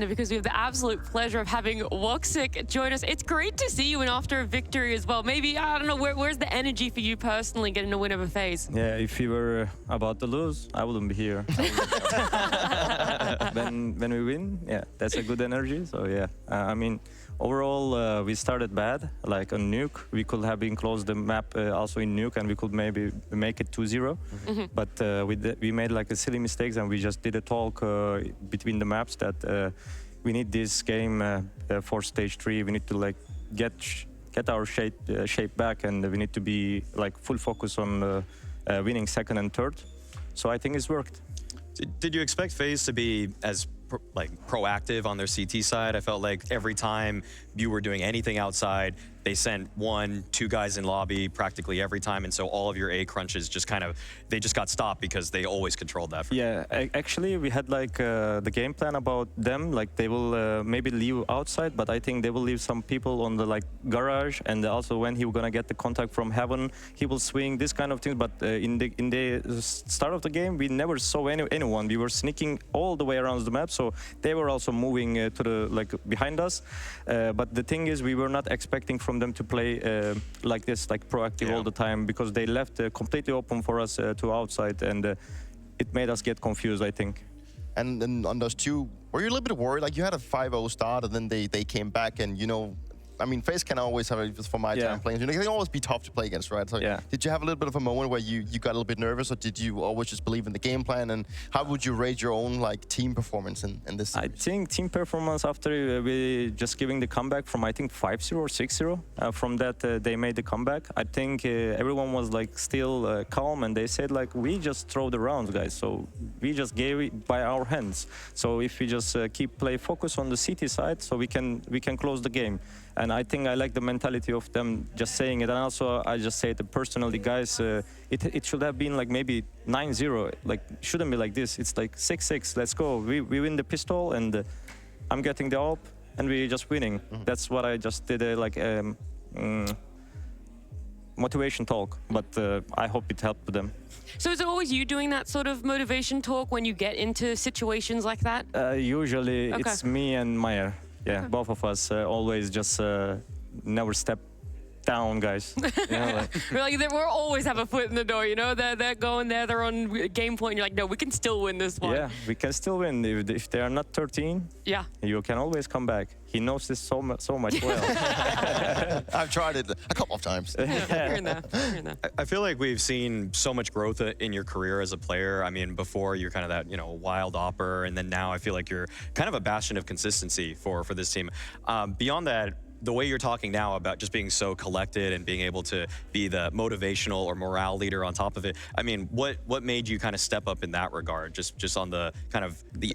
because we have the absolute pleasure of having Woxic join us. It's great to see you and after a victory as well. Maybe, I don't know, where's the energy for you personally getting a win over Faze? Yeah, if we were about to lose, I wouldn't be here. When we win, yeah, that's a good energy. So yeah, I mean, overall, we started bad, like on Nuke. We could have been close the map also in Nuke, and we could maybe make it 2-0. But we made like a silly mistakes, and we just did a talk between the maps that we need this game for stage 3. We need to like get our shape back, and we need to be like full focus on winning second and third. So I think it's worked. Did you expect Faze to be as proactive on their CT side? I felt like every time you were doing anything outside, they sent 1, 2 guys in lobby practically every time, and so all of your A crunches just they just got stopped because they always controlled that. Yeah, actually we had like the game plan about them, like they will maybe leave outside, but I think they will leave some people on the like garage, and also when he was gonna get the contact from heaven, he will swing, this kind of things. But in the start of the game, we never saw anyone. We were sneaking all the way around the map, so they were also moving to the like behind us. But the thing is, we were not expecting from them to play like this, like proactive all the time, because they left completely open for us to outside, and it made us get confused, I think. And then on those two, were you a little bit worried? Like you had a 5-0 start, and then they came back, and you know, I mean, Faze can always have, for my time playing, you know, they can always be tough to play against, right? So did you have a little bit of a moment where you got a little bit nervous, or did you always just believe in the game plan? And how would you rate your own like team performance in this series? I think team performance after we just giving the comeback from I think 5-0 or 6-0. From that they made the comeback. I think everyone was like still calm, and they said like, we just throw the rounds, guys. So we just gave it by our hands. So if we just keep play focus on the CT side, so we can close the game. And I think I like the mentality of them just saying it. And also, I just say it personally, guys, it should have been like maybe 9-0. Like, shouldn't be like this. It's like 6-6. Let's go. We win the pistol, and I'm getting the AWP, and we're just winning. That's what I just did, like motivation talk. But I hope it helped them. So is it always you doing that sort of motivation talk when you get into situations like that? Usually it's me and Meyer. Yeah, both of us always just never step down, guys. You know, we'll always have a foot in the door, you know? They're going there, they're on game point. You're like, no, we can still win this one. Yeah, we can still win. If they are not 13, you can always come back. He knows this so much well. I've tried it a couple of times. I feel like we've seen so much growth in your career as a player. I mean, before you're kind of that, you know, wild opper, and then now I feel like you're kind of a bastion of consistency for this team. Beyond that, the way you're talking now about just being so collected and being able to be the motivational or morale leader on top of it, I mean, what made you kind of step up in that regard? Just on the kind of the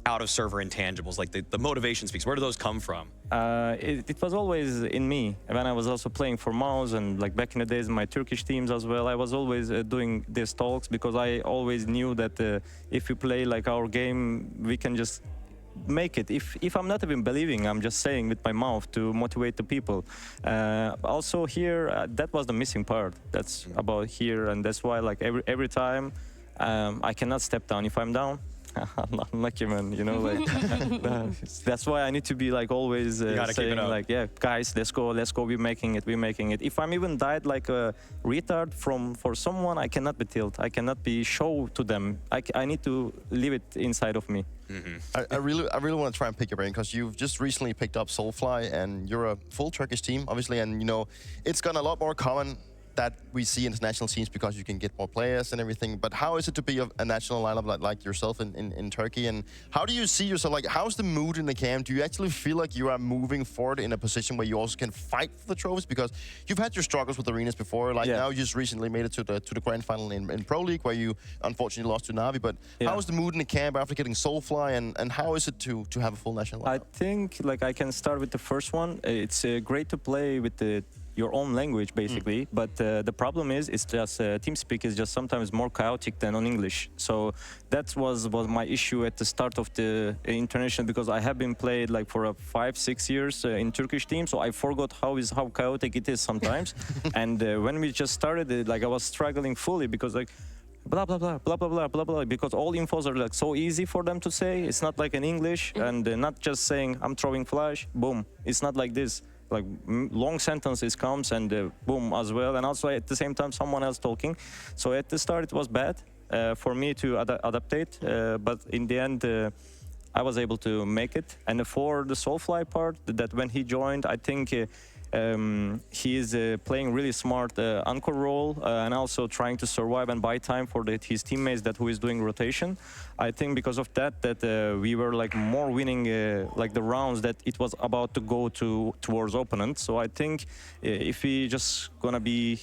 out of server intangibles, like the motivation speaks. Where do those come from? It was always in me. When I was also playing for Mouse, and like back in the days, my Turkish teams as well, I was always doing these talks, because I always knew that if we play like our game, we can just make it. If I'm not even believing, I'm just saying with my mouth to motivate the people. Also here, that was the missing part. That's about here, and that's why like every time I cannot step down. If I'm down, I'm not lucky, man. You know, like that's why I need to be like always saying like, yeah, guys, let's go, we're making it. If I'm even died like a retard for someone, I cannot be tilt. I cannot be show to them. I need to leave it inside of me. I really want to try and pick your brain, because you've just recently picked up Soulfly, and you're a full Turkish team, obviously, and you know it's gotten a lot more common that we see international teams because you can get more players and everything. But how is it to be a national lineup like yourself in Turkey? And how do you see yourself? Like, how's the mood in the camp? Do you actually feel like you are moving forward in a position where you also can fight for the trophies? Because you've had your struggles with arenas before. Like now, you just recently made it to the grand final in Pro League, where you unfortunately lost to Navi. But how is the mood in the camp after getting Soulfly? And how is it to have a full national lineup? I think like I can start with the first one. It's great to play with your own language, basically. But the problem is, it's just TeamSpeak is just sometimes more chaotic than on English. So that was my issue at the start of the international, because I have been played like for 5-6 years in Turkish team, so I forgot how chaotic it is sometimes. And when we just started it, like I was struggling fully, because like blah blah blah blah blah blah blah blah, because all infos are like so easy for them to say. It's not like in English, and not just saying I'm throwing flash, boom. It's not like this. Like long sentences comes and boom as well, and also at the same time someone else talking. So at the start it was bad for me to adaptate, but in the end I was able to make it. And for the Soulfly part, that when he joined, I think he is playing really smart anchor role and also trying to survive and buy time for his teammates that who is doing rotation. I think because of that we were like more winning like the rounds that it was about to go towards opponent. So I think if we just gonna be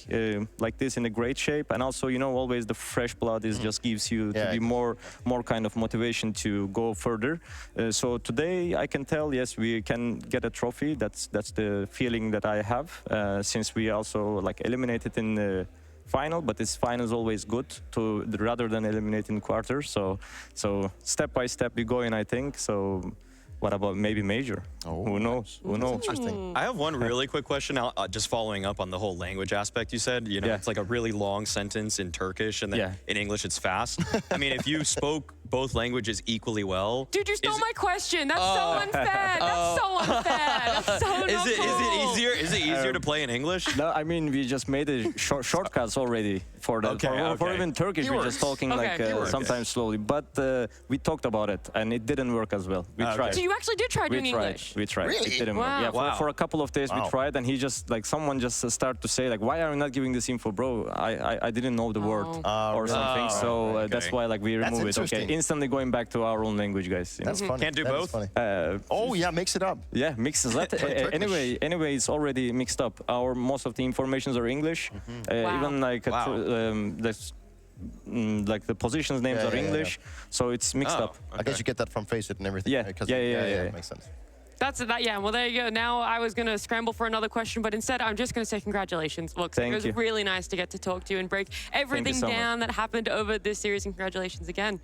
like this in a great shape, and also always the fresh blood is just gives you to be more kind of motivation to go further. So today I can tell, yes, we can get a trophy. That's the feeling that I have since we also like eliminated in the final, but this final is always good to rather than eliminate in quarters. So step by step we go in, I think. So what about maybe major? Oh, who knows? Who knows? Interesting. I have one really quick question, just following up on the whole language aspect you said. It's like a really long sentence in Turkish, and then in English it's fast. I mean, if you spoke both languages equally well... Dude, you stole my question. That's so unfair. That's so unfair. That's so not cool. Is it easier to play in English? No, I mean, we just made a shortcuts already for that. For even Turkish, we're just talking like sometimes slowly. But we talked about it, and it didn't work as well. We tried. So you actually did try doing English? We tried. Really? It didn't work. Yeah, for a couple of days we tried, and he just like someone just started to say like, "Why are you not giving this info, bro? I didn't know the word or something." So that's why like we remove it. Okay, instantly going back to our own language, guys. That's funny. Can't do both. Mix it up. Yeah, mixes that. Anyway, it's already mixed up. Most of the informations are English. Even like like the positions names are English, so it's mixed up. I guess you get that from Faze and everything. Yeah, right? yeah, makes sense. That's that. Yeah. Well, there you go. Now I was gonna scramble for another question, but instead I'm just gonna say congratulations. Look, it was really nice to get to talk to you and break everything down that happened over this series, and congratulations again.